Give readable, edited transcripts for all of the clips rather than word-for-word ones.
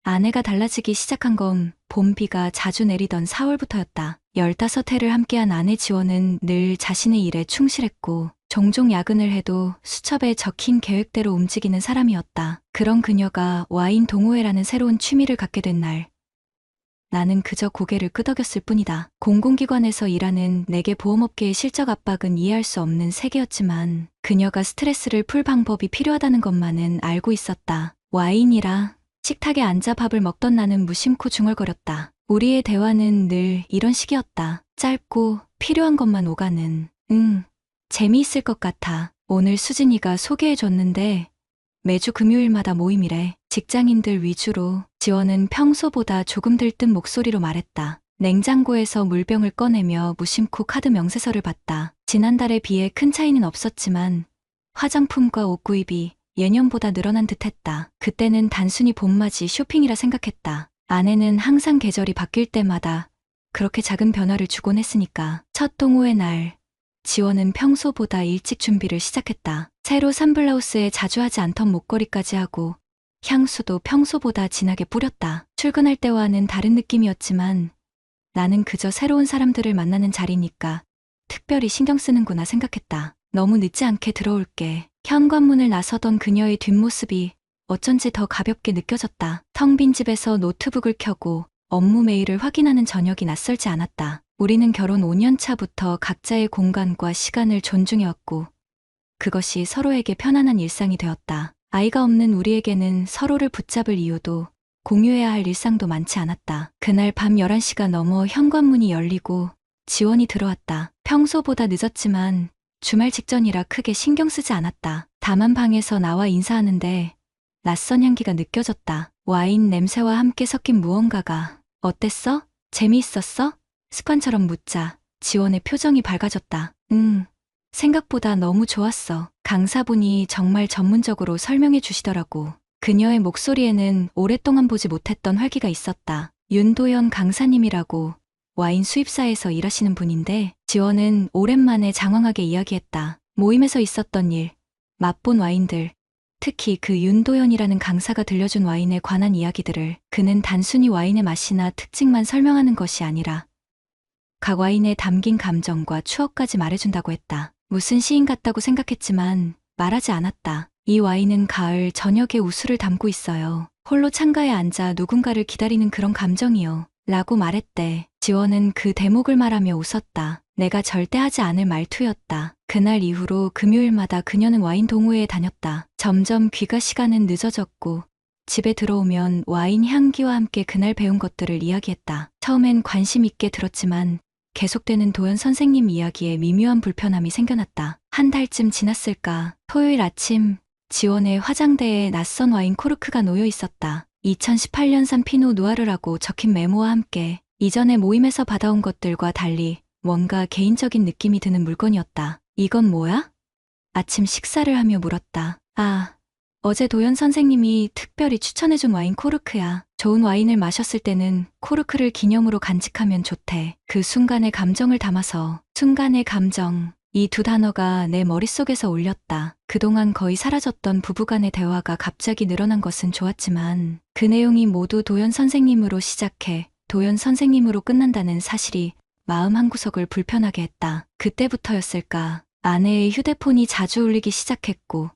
아내가 달라지기 시작한 건 봄비가 자주 내리던 4월부터였다. 15해를 함께한 아내 지원은 늘 자신의 일에 충실했고 종종 야근을 해도 수첩에 적힌 계획대로 움직이는 사람이었다. 그런 그녀가 와인 동호회라는 새로운 취미를 갖게 된 날, 나는 그저 고개를 끄덕였을 뿐이다. 공공기관에서 일하는 내게 보험업계의 실적 압박은 이해할 수 없는 세계였지만 그녀가 스트레스를 풀 방법이 필요하다는 것만은 알고 있었다. 와인이라. 식탁에 앉아 밥을 먹던 나는 무심코 중얼거렸다. 우리의 대화는 늘 이런 식이었다. 짧고 필요한 것만 오가는. 재미있을 것 같아. 오늘 수진이가 소개해줬는데 매주 금요일마다 모임이래. 직장인들 위주로. 지원은 평소보다 조금 들뜬 목소리로 말했다. 냉장고에서 물병을 꺼내며 무심코 카드 명세서를 봤다. 지난달에 비해 큰 차이는 없었지만 화장품과 옷 구입이 예년보다 늘어난 듯했다. 그때는 단순히 봄맞이 쇼핑이라 생각했다. 아내는 항상 계절이 바뀔 때마다 그렇게 작은 변화를 주곤 했으니까. 첫 동호회 날, 지원은 평소보다 일찍 준비를 시작했다. 새로 산 블라우스에 자주 하지 않던 목걸이까지 하고 향수도 평소보다 진하게 뿌렸다. 출근할 때와는 다른 느낌이었지만 나는 그저 새로운 사람들을 만나는 자리니까 특별히 신경 쓰는구나 생각했다. 너무 늦지 않게 들어올게. 현관문을 나서던 그녀의 뒷모습이 어쩐지 더 가볍게 느껴졌다. 텅 빈 집에서 노트북을 켜고 업무 메일을 확인하는 저녁이 낯설지 않았다. 우리는 결혼 5년 차부터 각자의 공간과 시간을 존중해왔고 그것이 서로에게 편안한 일상이 되었다. 아이가 없는 우리에게는 서로를 붙잡을 이유도 공유해야 할 일상도 많지 않았다. 그날 밤 11시가 넘어 현관문이 열리고 지원이 들어왔다. 평소보다 늦었지만 주말 직전이라 크게 신경 쓰지 않았다. 다만 방에서 나와 인사하는데 낯선 향기가 느껴졌다. 와인 냄새와 함께 섞인 무언가가. 어땠어? 재미있었어? 습관처럼 묻자 지원의 표정이 밝아졌다. 생각보다 너무 좋았어. 강사분이 정말 전문적으로 설명해 주시더라고. 그녀의 목소리에는 오랫동안 보지 못했던 활기가 있었다. 윤도현 강사님이라고 와인 수입사에서 일하시는 분인데 지원은 오랜만에 장황하게 이야기했다. 모임에서 있었던 일, 맛본 와인들, 특히 그 윤도현이라는 강사가 들려준 와인에 관한 이야기들을. 그는 단순히 와인의 맛이나 특징만 설명하는 것이 아니라 각 와인에 담긴 감정과 추억까지 말해준다고 했다. 무슨 시인 같다고 생각했지만 말하지 않았다. 이 와인은 가을 저녁의 우수를 담고 있어요. 홀로 창가에 앉아 누군가를 기다리는 그런 감정이요. 라고 말했대. 지원은 그 대목을 말하며 웃었다. 내가 절대 하지 않을 말투였다. 그날 이후로 금요일마다 그녀는 와인 동호회에 다녔다. 점점 귀가 시간은 늦어졌고 집에 들어오면 와인 향기와 함께 그날 배운 것들을 이야기했다. 처음엔 관심 있게 들었지만 계속되는 도연 선생님 이야기에 미묘한 불편함이 생겨났다. 한 달쯤 지났을까. 토요일 아침, 지원의 화장대에 낯선 와인 코르크가 놓여 있었다. 2018년산 피노 누아르라고 적힌 메모와 함께 이전에 모임에서 받아온 것들과 달리 뭔가 개인적인 느낌이 드는 물건이었다. 이건 뭐야? 아침 식사를 하며 물었다. 어제 도연 선생님이 특별히 추천해준 와인 코르크야. 좋은 와인을 마셨을 때는 코르크를 기념으로 간직하면 좋대. 그 순간의 감정을 담아서. 순간의 감정. 이 두 단어가 내 머릿속에서 울렸다. 그동안 거의 사라졌던 부부간의 대화가 갑자기 늘어난 것은 좋았지만 그 내용이 모두 도연 선생님으로 시작해 도연 선생님으로 끝난다는 사실이 마음 한구석을 불편하게 했다. 그때부터였을까. 아내의 휴대폰이 자주 울리기 시작했고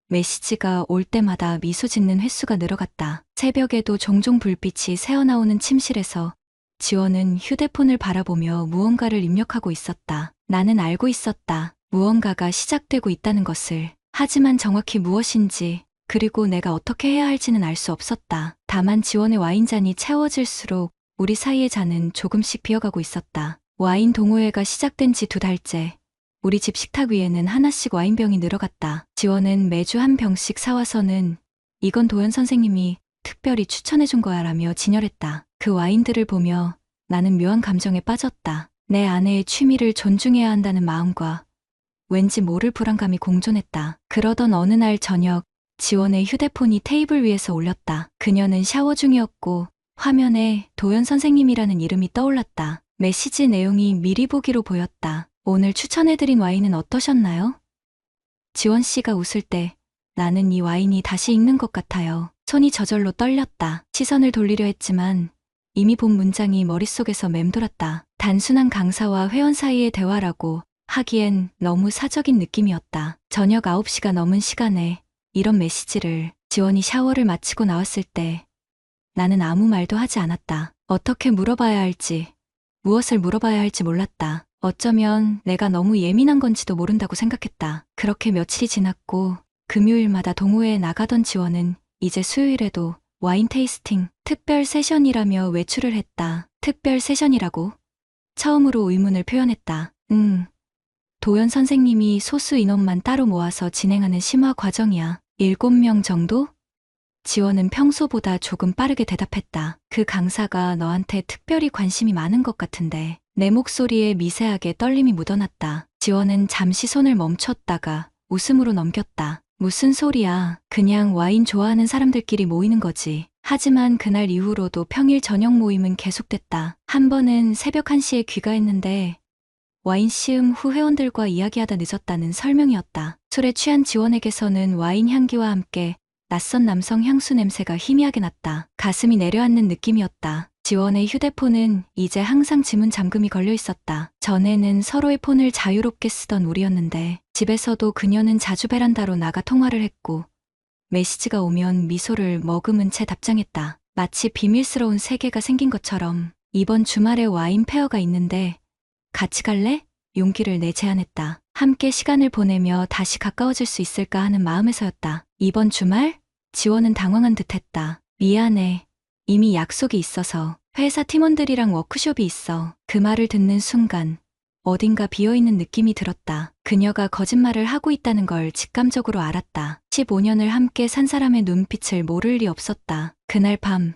메시지가 올 때마다 미소 짓는 횟수가 늘어갔다. 새벽에도 종종 불빛이 새어나오는 침실에서 지원은 휴대폰을 바라보며 무언가를 입력하고 있었다. 나는 알고 있었다. 무언가가 시작되고 있다는 것을. 하지만 정확히 무엇인지 그리고 내가 어떻게 해야 할지는 알 수 없었다. 다만 지원의 와인잔이 채워질수록 우리 사이의 잔은 조금씩 비어가고 있었다. 와인 동호회가 시작된 지 2달째. 우리 집 식탁 위에는 하나씩 와인병이 늘어갔다. 지원은 매주 한 병씩 사와서는 이건 도연 선생님이 특별히 추천해준 거야 라며 진열했다. 그 와인들을 보며 나는 묘한 감정에 빠졌다. 내 아내의 취미를 존중해야 한다는 마음과 왠지 모를 불안감이 공존했다. 그러던 어느 날 저녁, 지원의 휴대폰이 테이블 위에서 울렸다. 그녀는 샤워 중이었고 화면에 도연 선생님이라는 이름이 떠올랐다. 메시지 내용이 미리 보기로 보였다. 오늘 추천해드린 와인은 어떠셨나요? 지원 씨가 웃을 때 나는 이 와인이 다시 익는 것 같아요. 손이 저절로 떨렸다. 시선을 돌리려 했지만 이미 본 문장이 머릿속에서 맴돌았다. 단순한 강사와 회원 사이의 대화라고 하기엔 너무 사적인 느낌이었다. 저녁 9시가 넘은 시간에 이런 메시지를. 지원이 샤워를 마치고 나왔을 때 나는 아무 말도 하지 않았다. 어떻게 물어봐야 할지, 무엇을 물어봐야 할지 몰랐다. 어쩌면 내가 너무 예민한 건지도 모른다고 생각했다. 그렇게 며칠이 지났고 금요일마다 동호회에 나가던 지원은 이제 수요일에도 와인 테이스팅 특별 세션이라며 외출을 했다. 특별 세션이라고? 처음으로 의문을 표현했다. 도연 선생님이 소수 인원만 따로 모아서 진행하는 심화 과정이야. 7명 정도? 지원은 평소보다 조금 빠르게 대답했다. 그 강사가 너한테 특별히 관심이 많은 것 같은데. 내 목소리에 미세하게 떨림이 묻어났다. 지원은 잠시 손을 멈췄다가 웃음으로 넘겼다. 무슨 소리야. 그냥 와인 좋아하는 사람들끼리 모이는 거지. 하지만 그날 이후로도 평일 저녁 모임은 계속됐다. 한 번은 새벽 1시에 귀가했는데 와인 시음 후 회원들과 이야기하다 늦었다는 설명이었다. 술에 취한 지원에게서는 와인 향기와 함께 낯선 남성 향수 냄새가 희미하게 났다. 가슴이 내려앉는 느낌이었다. 지원의 휴대폰은 이제 항상 지문 잠금이 걸려 있었다. 전에는 서로의 폰을 자유롭게 쓰던 우리였는데 집에서도 그녀는 자주 베란다로 나가 통화를 했고 메시지가 오면 미소를 머금은 채 답장했다. 마치 비밀스러운 세계가 생긴 것처럼. 이번 주말에 와인 페어가 있는데 같이 갈래? 용기를 내 제안했다. 함께 시간을 보내며 다시 가까워질 수 있을까 하는 마음에서였다. 이번 주말? 지원은 당황한 듯했다. 미안해. 이미 약속이 있어서. 회사 팀원들이랑 워크숍이 있어. 그 말을 듣는 순간 어딘가 비어있는 느낌이 들었다. 그녀가 거짓말을 하고 있다는 걸 직감적으로 알았다. 15년을 함께 산 사람의 눈빛을 모를 리 없었다. 그날 밤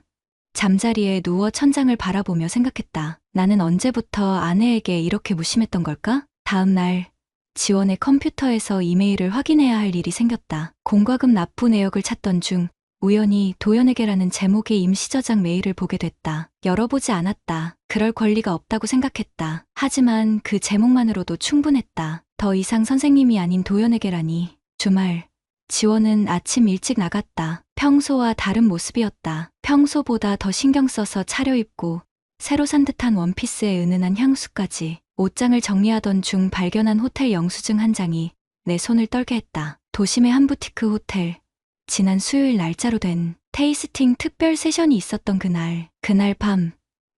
잠자리에 누워 천장을 바라보며 생각했다. 나는 언제부터 아내에게 이렇게 무심했던 걸까? 다음 날 지원의 컴퓨터에서 이메일을 확인해야 할 일이 생겼다. 공과금 납부 내역을 찾던 중 우연히 도연에게라는 제목의 임시저장 메일을 보게 됐다. 열어보지 않았다. 그럴 권리가 없다고 생각했다. 하지만 그 제목만으로도 충분했다. 더 이상 선생님이 아닌 도연에게라니. 주말 지원은 아침 일찍 나갔다. 평소와 다른 모습이었다. 평소보다 더 신경 써서 차려입고 새로 산 듯한 원피스에 은은한 향수까지. 옷장을 정리하던 중 발견한 호텔 영수증 한 장이 내 손을 떨게 했다. 도심의 한 부티크 호텔. 지난 수요일 날짜로 된 테이스팅 특별 세션이 있었던 그날 밤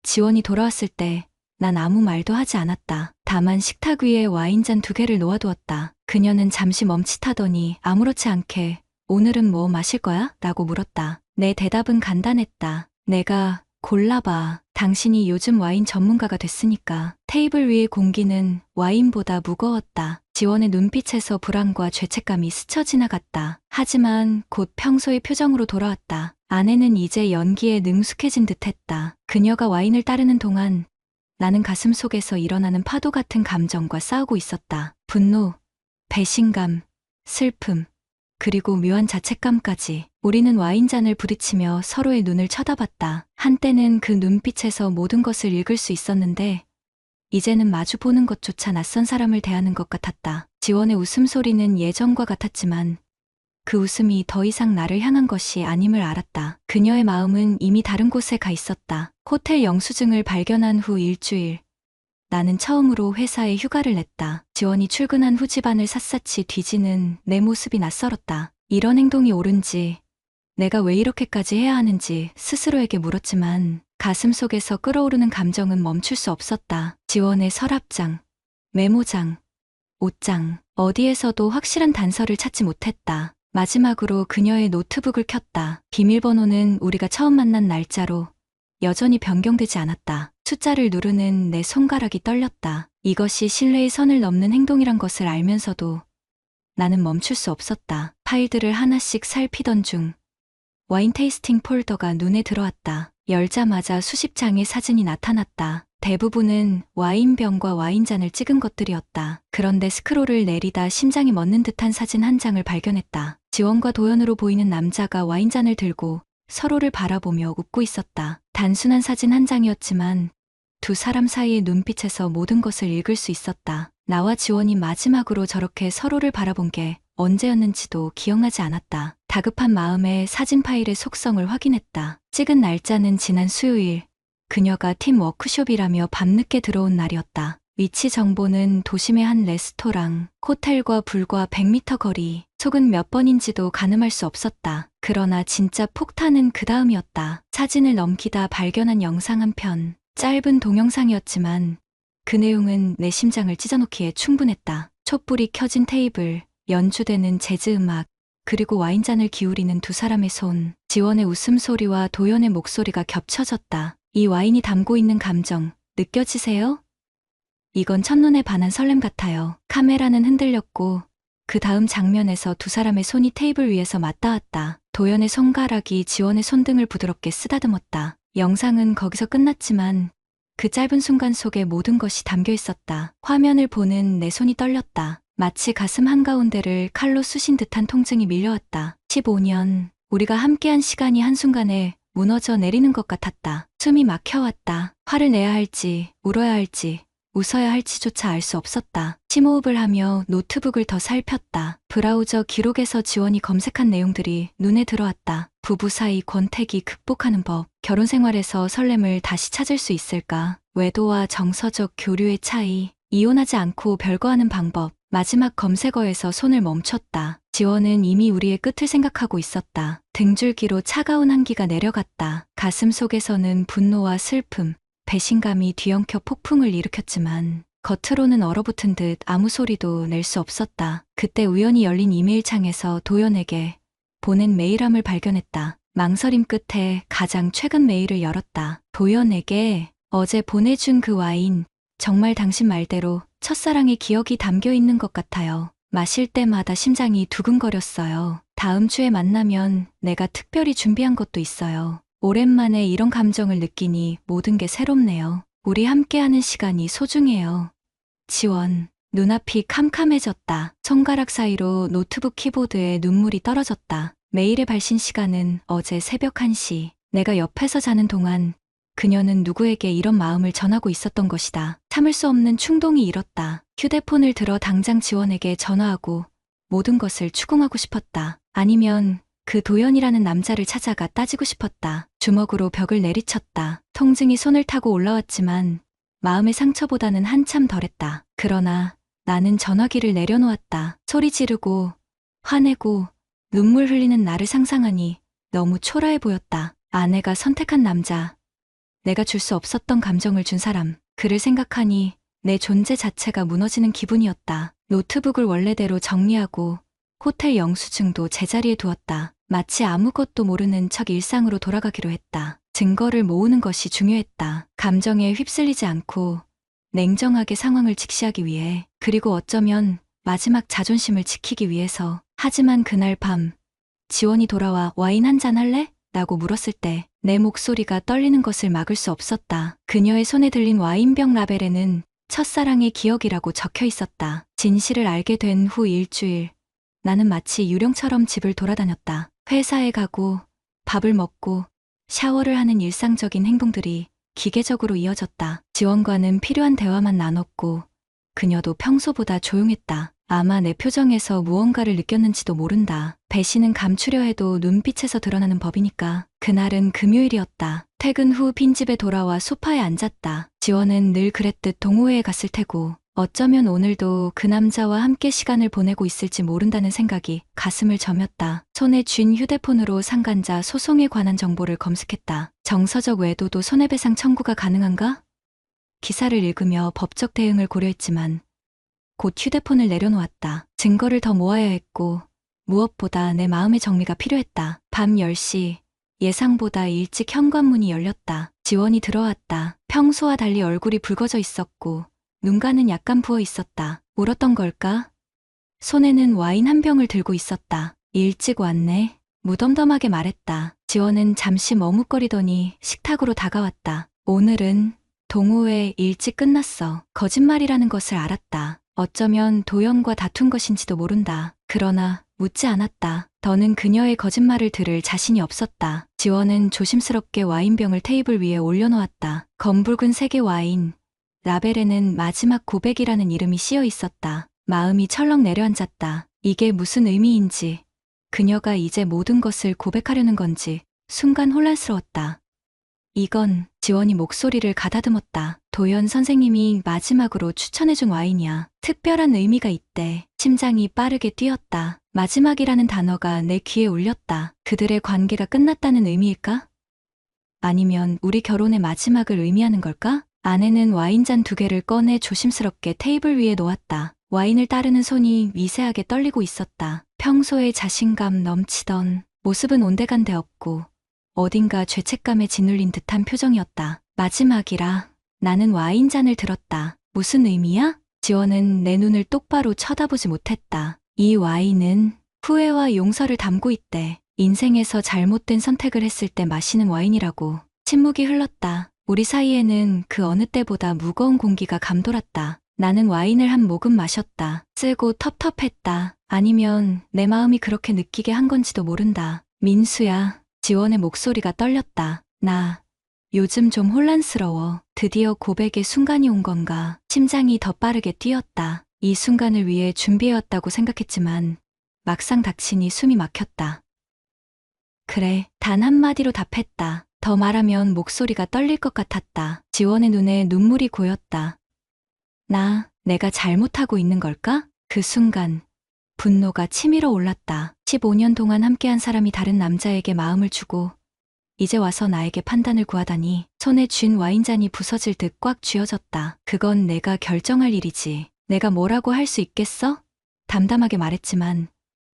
지원이 돌아왔을 때 난 아무 말도 하지 않았다. 다만 식탁 위에 와인잔 2개를 놓아두었다. 그녀는 잠시 멈칫하더니 아무렇지 않게 오늘은 뭐 마실 거야? 라고 물었다. 내 대답은 간단했다. 내가 골라봐. 당신이 요즘 와인 전문가가 됐으니까. 테이블 위의 공기는 와인보다 무거웠다. 지원의 눈빛에서 불안과 죄책감이 스쳐 지나갔다. 하지만 곧 평소의 표정으로 돌아왔다. 아내는 이제 연기에 능숙해진 듯했다. 그녀가 와인을 따르는 동안 나는 가슴 속에서 일어나는 파도 같은 감정과 싸우고 있었다. 분노, 배신감, 슬픔, 그리고 묘한 자책감까지. 우리는 와인잔을 부딪히며 서로의 눈을 쳐다봤다. 한때는 그 눈빛에서 모든 것을 읽을 수 있었는데 이제는 마주보는 것조차 낯선 사람을 대하는 것 같았다. 지원의 웃음소리는 예전과 같았지만 그 웃음이 더 이상 나를 향한 것이 아님을 알았다. 그녀의 마음은 이미 다른 곳에 가 있었다. 호텔 영수증을 발견한 후 일주일. 나는 처음으로 회사에 휴가를 냈다. 지원이 출근한 후 집안을 샅샅이 뒤지는 내 모습이 낯설었다. 이런 행동이 옳은지, 내가 왜 이렇게까지 해야 하는지 스스로에게 물었지만 가슴 속에서 끓어오르는 감정은 멈출 수 없었다. 지원의 서랍장, 메모장, 옷장, 어디에서도 확실한 단서를 찾지 못했다. 마지막으로 그녀의 노트북을 켰다. 비밀번호는 우리가 처음 만난 날짜로 여전히 변경되지 않았다. 숫자를 누르는 내 손가락이 떨렸다. 이것이 신뢰의 선을 넘는 행동이란 것을 알면서도 나는 멈출 수 없었다. 파일들을 하나씩 살피던 중 와인 테이스팅 폴더가 눈에 들어왔다. 열자마자 수십 장의 사진이 나타났다. 대부분은 와인병과 와인잔을 찍은 것들이었다. 그런데 스크롤을 내리다 심장이 멎는 듯한 사진 한 장을 발견했다. 지원과 도연으로 보이는 남자가 와인잔을 들고 서로를 바라보며 웃고 있었다. 단순한 사진 한 장이었지만 두 사람 사이의 눈빛에서 모든 것을 읽을 수 있었다. 나와 지원이 마지막으로 저렇게 서로를 바라본 게 언제였는지도 기억나지 않았다. 다급한 마음에 사진 파일의 속성을 확인했다. 찍은 날짜는 지난 수요일. 그녀가 팀 워크숍이라며 밤늦게 들어온 날이었다. 위치 정보는 도심의 한 레스토랑, 호텔과 불과 100m 거리. 속은 몇 번인지도 가늠할 수 없었다. 그러나 진짜 폭탄은 그 다음이었다. 사진을 넘기다 발견한 영상 한 편. 짧은 동영상이었지만 그 내용은 내 심장을 찢어놓기에 충분했다. 촛불이 켜진 테이블, 연주되는 재즈 음악, 그리고 와인잔을 기울이는 두 사람의 손. 지원의 웃음소리와 도연의 목소리가 겹쳐졌다. 이 와인이 담고 있는 감정, 느껴지세요? 이건 첫눈에 반한 설렘 같아요. 카메라는 흔들렸고 그 다음 장면에서 두 사람의 손이 테이블 위에서 맞닿았다. 도연의 손가락이 지원의 손등을 부드럽게 쓰다듬었다. 영상은 거기서 끝났지만 그 짧은 순간 속에 모든 것이 담겨 있었다. 화면을 보는 내 손이 떨렸다. 마치 가슴 한가운데를 칼로 쑤신 듯한 통증이 밀려왔다. 15년, 우리가 함께한 시간이 한순간에 무너져 내리는 것 같았다. 숨이 막혀왔다. 화를 내야 할지, 울어야 할지, 웃어야 할지조차 알 수 없었다. 심호흡을 하며 노트북을 더 살폈다. 브라우저 기록에서 지원이 검색한 내용들이 눈에 들어왔다. 부부 사이 권태기 극복하는 법, 결혼 생활에서 설렘을 다시 찾을 수 있을까? 외도와 정서적 교류의 차이, 이혼하지 않고 별거하는 방법. 마지막 검색어에서 손을 멈췄다. 지원은 이미 우리의 끝을 생각하고 있었다. 등줄기로 차가운 한기가 내려갔다. 가슴 속에서는 분노와 슬픔, 배신감이 뒤엉켜 폭풍을 일으켰지만 겉으로는 얼어붙은 듯 아무 소리도 낼 수 없었다. 그때 우연히 열린 이메일창에서 도연에게 보낸 메일함을 발견했다. 망설임 끝에 가장 최근 메일을 열었다. 도연에게 어제 보내준 그 와인, 정말 당신 말대로 첫사랑의 기억이 담겨 있는 것 같아요. 마실 때마다 심장이 두근거렸어요. 다음 주에 만나면 내가 특별히 준비한 것도 있어요. 오랜만에 이런 감정을 느끼니 모든 게 새롭네요. 우리 함께하는 시간이 소중해요. 지원. 눈앞이 캄캄해졌다. 손가락 사이로 노트북 키보드에 눈물이 떨어졌다. 메일의 발신 시간은 어제 새벽 1시. 내가 옆에서 자는 동안 그녀는 누구에게 이런 마음을 전하고 있었던 것이다. 참을 수 없는 충동이 일었다. 휴대폰을 들어 당장 지원에게 전화하고 모든 것을 추궁하고 싶었다. 아니면 그 도연이라는 남자를 찾아가 따지고 싶었다. 주먹으로 벽을 내리쳤다. 통증이 손을 타고 올라왔지만 마음의 상처보다는 한참 덜했다. 그러나 나는 전화기를 내려놓았다. 소리 지르고 화내고 눈물 흘리는 나를 상상하니 너무 초라해 보였다. 아내가 선택한 남자, 내가 줄 수 없었던 감정을 준 사람, 그를 생각하니 내 존재 자체가 무너지는 기분이었다. 노트북을 원래대로 정리하고 호텔 영수증도 제자리에 두었다. 마치 아무것도 모르는 척 일상으로 돌아가기로 했다. 증거를 모으는 것이 중요했다. 감정에 휩쓸리지 않고 냉정하게 상황을 직시하기 위해, 그리고 어쩌면 마지막 자존심을 지키기 위해서. 하지만 그날 밤 지원이 돌아와 와인 한잔 할래? 라고 물었을 때 내 목소리가 떨리는 것을 막을 수 없었다. 그녀의 손에 들린 와인병 라벨에는 첫사랑의 기억이라고 적혀 있었다. 진실을 알게 된 후 일주일, 나는 마치 유령처럼 집을 돌아다녔다. 회사에 가고 밥을 먹고 샤워를 하는 일상적인 행동들이 기계적으로 이어졌다. 지원과는 필요한 대화만 나눴고 그녀도 평소보다 조용했다. 아마 내 표정에서 무언가를 느꼈는지도 모른다. 배신은 감추려 해도 눈빛에서 드러나는 법이니까. 그날은 금요일이었다. 퇴근 후 빈집에 돌아와 소파에 앉았다. 지원은 늘 그랬듯 동호회에 갔을 테고 어쩌면 오늘도 그 남자와 함께 시간을 보내고 있을지 모른다는 생각이 가슴을 저몄다. 손에 쥔 휴대폰으로 상간자 소송에 관한 정보를 검색했다. 정서적 외도도 손해배상 청구가 가능한가? 기사를 읽으며 법적 대응을 고려했지만 곧 휴대폰을 내려놓았다. 증거를 더 모아야 했고 무엇보다 내 마음의 정리가 필요했다. 밤 10시, 예상보다 일찍 현관문이 열렸다. 지원이 들어왔다. 평소와 달리 얼굴이 붉어져 있었고 눈가는 약간 부어 있었다. 울었던 걸까? 손에는 와인 한 병을 들고 있었다. 일찍 왔네. 무덤덤하게 말했다. 지원은 잠시 머뭇거리더니 식탁으로 다가왔다. 오늘은 동호회 일찍 끝났어. 거짓말이라는 것을 알았다. 어쩌면 도연과 다툰 것인지도 모른다. 그러나 묻지 않았다. 더는 그녀의 거짓말을 들을 자신이 없었다. 지원은 조심스럽게 와인병을 테이블 위에 올려놓았다. 검붉은 색의 와인. 라벨에는 마지막 고백이라는 이름이 씌어 있었다. 마음이 철렁 내려앉았다. 이게 무슨 의미인지, 그녀가 이제 모든 것을 고백하려는 건지 순간 혼란스러웠다. 이건 지원이 목소리를 가다듬었다. 도연 선생님이 마지막으로 추천해준 와인이야. 특별한 의미가 있대. 심장이 빠르게 뛰었다. 마지막이라는 단어가 내 귀에 울렸다. 그들의 관계가 끝났다는 의미일까? 아니면 우리 결혼의 마지막을 의미하는 걸까? 아내는 와인잔 2개를 꺼내 조심스럽게 테이블 위에 놓았다. 와인을 따르는 손이 미세하게 떨리고 있었다. 평소에 자신감 넘치던 모습은 온데간데 없고 어딘가 죄책감에 짓눌린 듯한 표정이었다. 마지막이라. 나는 와인잔을 들었다. 무슨 의미야? 지원은 내 눈을 똑바로 쳐다보지 못했다. 이 와인은 후회와 용서를 담고 있대. 인생에서 잘못된 선택을 했을 때 마시는 와인이라고. 침묵이 흘렀다. 우리 사이에는 그 어느 때보다 무거운 공기가 감돌았다. 나는 와인을 한 모금 마셨다. 쓰고 텁텁했다. 아니면 내 마음이 그렇게 느끼게 한 건지도 모른다. 민수야. 지원의 목소리가 떨렸다. 나 요즘 좀 혼란스러워. 드디어 고백의 순간이 온 건가. 심장이 더 빠르게 뛰었다. 이 순간을 위해 준비해왔다고 생각했지만 막상 닥치니 숨이 막혔다. 그래, 단 한마디로 답했다. 더 말하면 목소리가 떨릴 것 같았다. 지원의 눈에 눈물이 고였다. 내가 잘못하고 있는 걸까? 그 순간 분노가 치밀어 올랐다. 15년 동안 함께한 사람이 다른 남자에게 마음을 주고 이제 와서 나에게 판단을 구하다니. 손에 쥔 와인잔이 부서질 듯 꽉 쥐어졌다. 그건 내가 결정할 일이지. 내가 뭐라고 할 수 있겠어? 담담하게 말했지만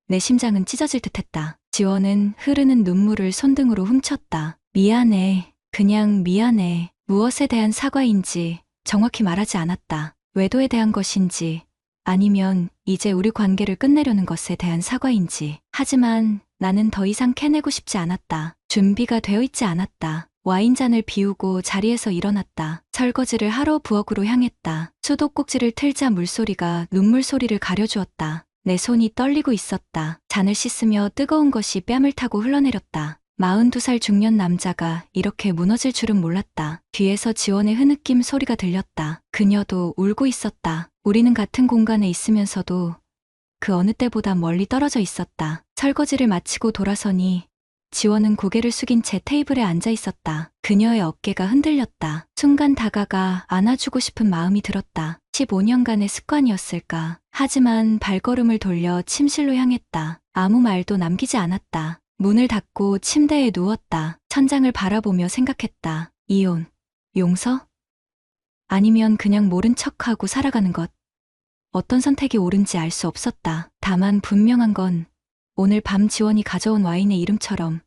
내 심장은 찢어질 듯했다. 지원은 흐르는 눈물을 손등으로 훔쳤다. 미안해. 그냥 미안해. 무엇에 대한 사과인지 정확히 말하지 않았다. 외도에 대한 것인지 아니면 이제 우리 관계를 끝내려는 것에 대한 사과인지. 하지만 나는 더 이상 캐내고 싶지 않았다. 준비가 되어 있지 않았다. 와인잔을 비우고 자리에서 일어났다. 설거지를 하러 부엌으로 향했다. 수도꼭지를 틀자 물소리가 눈물 소리를 가려주었다. 내 손이 떨리고 있었다. 잔을 씻으며 뜨거운 것이 뺨을 타고 흘러내렸다. 42살 중년 남자가 이렇게 무너질 줄은 몰랐다. 뒤에서 지원의 흐느낌 소리가 들렸다. 그녀도 울고 있었다. 우리는 같은 공간에 있으면서도 그 어느 때보다 멀리 떨어져 있었다. 설거지를 마치고 돌아서니 지원은 고개를 숙인 채 테이블에 앉아 있었다. 그녀의 어깨가 흔들렸다. 순간 다가가 안아주고 싶은 마음이 들었다. 15년간의 습관이었을까. 하지만 발걸음을 돌려 침실로 향했다. 아무 말도 남기지 않았다. 문을 닫고 침대에 누웠다. 천장을 바라보며 생각했다. 이혼, 용서? 아니면 그냥 모른 척하고 살아가는 것. 어떤 선택이 옳은지 알 수 없었다. 다만 분명한 건 오늘 밤 지원이 가져온 와인의 이름처럼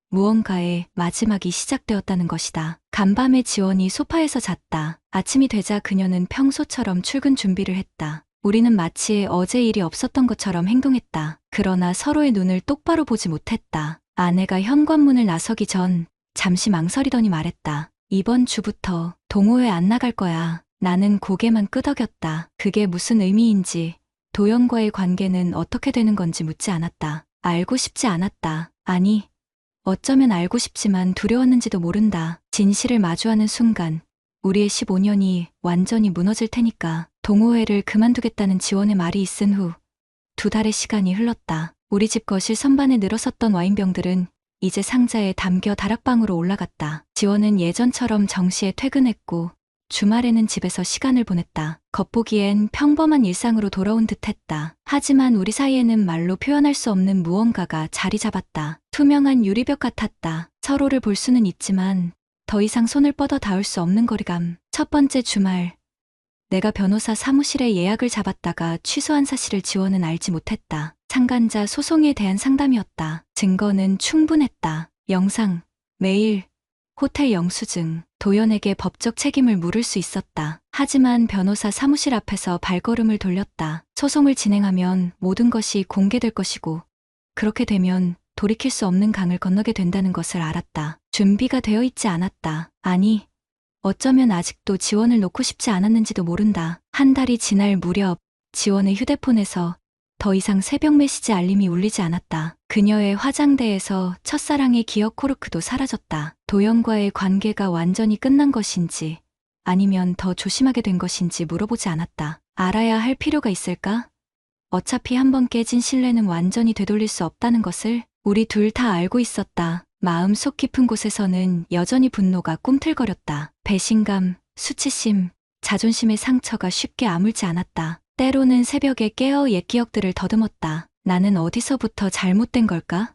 무언가의 마지막이 시작되었다는 것이다. 간밤에 지원이 소파에서 잤다. 아침이 되자 그녀는 평소처럼 출근 준비를 했다. 우리는 마치 어제 일이 없었던 것처럼 행동했다. 그러나 서로의 눈을 똑바로 보지 못했다. 아내가 현관문을 나서기 전 잠시 망설이더니 말했다. 이번 주부터 동호회 안 나갈 거야. 나는 고개만 끄덕였다. 그게 무슨 의미인지, 도연과의 관계는 어떻게 되는 건지 묻지 않았다. 알고 싶지 않았다. 아니, 어쩌면 알고 싶지만 두려웠는지도 모른다. 진실을 마주하는 순간 우리의 15년이 완전히 무너질 테니까. 동호회를 그만두겠다는 지원의 말이 있은 후 2달의 시간이 흘렀다. 우리 집 거실 선반에 늘어섰던 와인병들은 이제 상자에 담겨 다락방으로 올라갔다. 지원은 예전처럼 정시에 퇴근했고 주말에는 집에서 시간을 보냈다. 겉보기엔 평범한 일상으로 돌아온 듯했다. 하지만 우리 사이에는 말로 표현할 수 없는 무언가가 자리 잡았다. 투명한 유리벽 같았다. 서로를 볼 수는 있지만 더 이상 손을 뻗어 닿을 수 없는 거리감. 첫 번째 주말, 내가 변호사 사무실에 예약을 잡았다가 취소한 사실을 지원은 알지 못했다. 참가자 소송에 대한 상담이었다. 증거는 충분했다. 영상, 메일, 호텔 영수증, 도연에게 법적 책임을 물을 수 있었다. 하지만 변호사 사무실 앞에서 발걸음을 돌렸다. 소송을 진행하면 모든 것이 공개될 것이고 그렇게 되면 돌이킬 수 없는 강을 건너게 된다는 것을 알았다. 준비가 되어 있지 않았다. 아니, 어쩌면 아직도 지원을 놓고 싶지 않았는지도 모른다. 한 달이 지날 무렵 지원의 휴대폰에서 더 이상 새벽 메시지 알림이 울리지 않았다. 그녀의 화장대에서 첫사랑의 기억 코르크도 사라졌다. 도연과의 관계가 완전히 끝난 것인지 아니면 더 조심하게 된 것인지 물어보지 않았다. 알아야 할 필요가 있을까? 어차피 한번 깨진 신뢰는 완전히 되돌릴 수 없다는 것을 우리 둘 다 알고 있었다. 마음 속 깊은 곳에서는 여전히 분노가 꿈틀거렸다. 배신감, 수치심, 자존심의 상처가 쉽게 아물지 않았다. 때로는 새벽에 깨어 옛 기억들을 더듬었다. 나는 어디서부터 잘못된 걸까?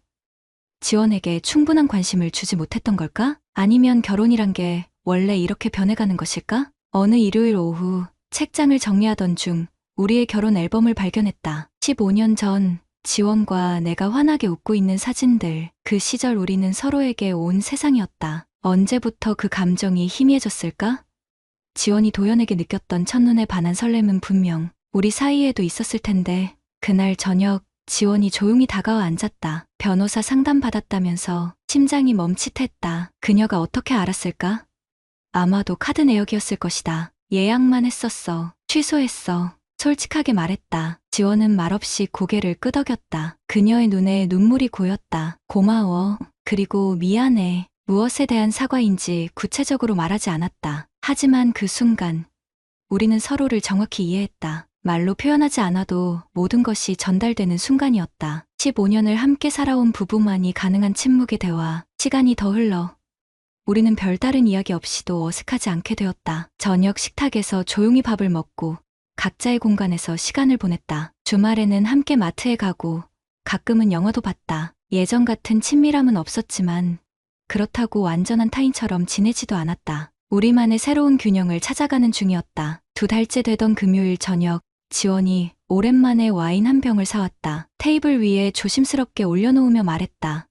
지원에게 충분한 관심을 주지 못했던 걸까? 아니면 결혼이란 게 원래 이렇게 변해가는 것일까? 어느 일요일 오후 책장을 정리하던 중 우리의 결혼 앨범을 발견했다. 15년 전 지원과 내가 환하게 웃고 있는 사진들. 그 시절 우리는 서로에게 온 세상이었다. 언제부터 그 감정이 희미해졌을까? 지원이 도연에게 느꼈던 첫눈에 반한 설렘은 분명 우리 사이에도 있었을 텐데 그날 저녁 지원이 조용히 다가와 앉았다. 변호사 상담받았다면서 심장이 멈칫했다. 그녀가 어떻게 알았을까? 아마도 카드 내역이었을 것이다. 예약만 했었어. 취소했어. 솔직하게 말했다. 지원은 말없이 고개를 끄덕였다. 그녀의 눈에 눈물이 고였다. 고마워. 그리고 미안해. 무엇에 대한 사과인지 구체적으로 말하지 않았다. 하지만 그 순간 우리는 서로를 정확히 이해했다. 말로 표현하지 않아도 모든 것이 전달되는 순간이었다. 15년을 함께 살아온 부부만이 가능한 침묵의 대화. 시간이 더 흘러 우리는 별다른 이야기 없이도 어색하지 않게 되었다. 저녁 식탁에서 조용히 밥을 먹고 각자의 공간에서 시간을 보냈다. 주말에는 함께 마트에 가고 가끔은 영화도 봤다. 예전 같은 친밀함은 없었지만 그렇다고 완전한 타인처럼 지내지도 않았다. 우리만의 새로운 균형을 찾아가는 중이었다. 2달째 되던 금요일 저녁 지원이 오랜만에 와인 한 병을 사왔다. 테이블 위에 조심스럽게 올려놓으며 말했다.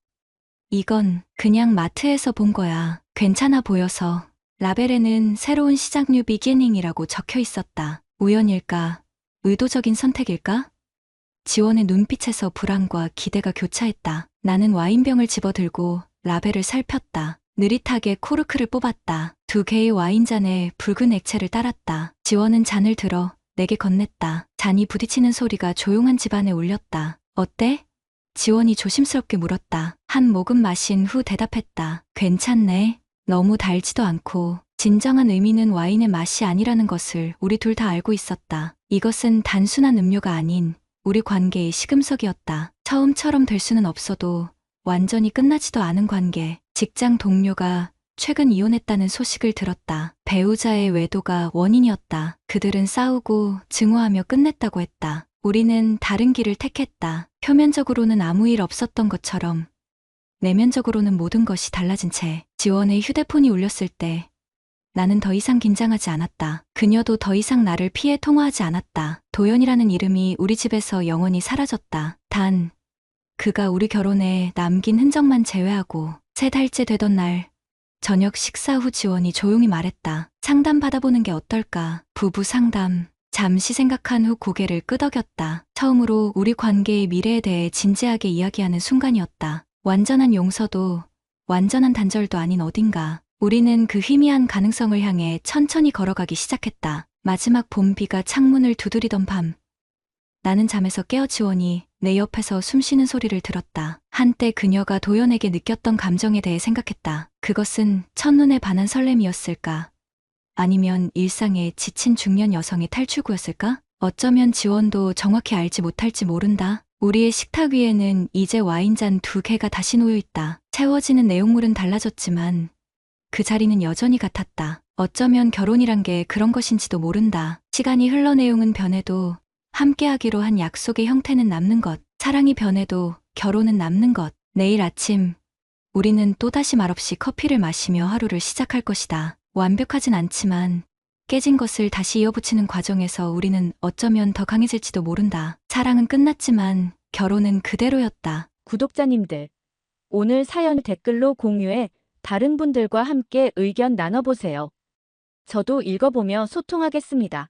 이건 그냥 마트에서 본 거야. 괜찮아 보여서. 라벨에는 새로운 시작 뉴 비기닝이라고 적혀 있었다. 우연일까? 의도적인 선택일까? 지원의 눈빛에서 불안과 기대가 교차했다. 나는 와인병을 집어들고 라벨을 살폈다. 느릿하게 코르크를 뽑았다. 2개의 와인잔에 붉은 액체를 따랐다. 지원은 잔을 들어 내게 건넸다. 잔이 부딪히는 소리가 조용한 집안에 울렸다. 어때? 지원이 조심스럽게 물었다. 한 모금 마신 후 대답했다. 괜찮네. 너무 달지도 않고. 진정한 의미는 와인의 맛이 아니라는 것을 우리 둘 다 알고 있었다. 이것은 단순한 음료가 아닌 우리 관계의 시금석이었다. 처음처럼 될 수는 없어도 완전히 끝나지도 않은 관계. 직장 동료가 최근 이혼했다는 소식을 들었다. 배우자의 외도가 원인이었다. 그들은 싸우고 증오하며 끝냈다고 했다. 우리는 다른 길을 택했다. 표면적으로는 아무 일 없었던 것처럼 내면적으로는 모든 것이 달라진 채. 지원의 휴대폰이 울렸을 때 나는 더 이상 긴장하지 않았다. 그녀도 더 이상 나를 피해 통화하지 않았다. 도연이라는 이름이 우리 집에서 영원히 사라졌다. 단 그가 우리 결혼에 남긴 흔적만 제외하고 3달째 되던 날 저녁 식사 후 지원이 조용히 말했다. 상담 받아보는 게 어떨까? 부부 상담. 잠시 생각한 후 고개를 끄덕였다. 처음으로 우리 관계의 미래에 대해 진지하게 이야기하는 순간이었다. 완전한 용서도 완전한 단절도 아닌 어딘가. 우리는 그 희미한 가능성을 향해 천천히 걸어가기 시작했다. 마지막 봄비가 창문을 두드리던 밤. 나는 잠에서 깨어 지원이 내 옆에서 숨쉬는 소리를 들었다. 한때 그녀가 도연에게 느꼈던 감정에 대해 생각했다. 그것은 첫눈에 반한 설렘이었을까? 아니면 일상에 지친 중년 여성의 탈출구였을까? 어쩌면 지원도 정확히 알지 못할지 모른다. 우리의 식탁 위에는 이제 와인잔 2개가 다시 놓여 있다. 채워지는 내용물은 달라졌지만 그 자리는 여전히 같았다. 어쩌면 결혼이란 게 그런 것인지도 모른다. 시간이 흘러 내용은 변해도 함께하기로 한 약속의 형태는 남는 것. 사랑이 변해도 결혼은 남는 것. 내일 아침 우리는 또다시 말없이 커피를 마시며 하루를 시작할 것이다. 완벽하진 않지만 깨진 것을 다시 이어붙이는 과정에서 우리는 어쩌면 더 강해질지도 모른다. 사랑은 끝났지만 결혼은 그대로였다. 구독자님들, 오늘 사연 댓글로 공유해 다른 분들과 함께 의견 나눠보세요. 저도 읽어보며 소통하겠습니다.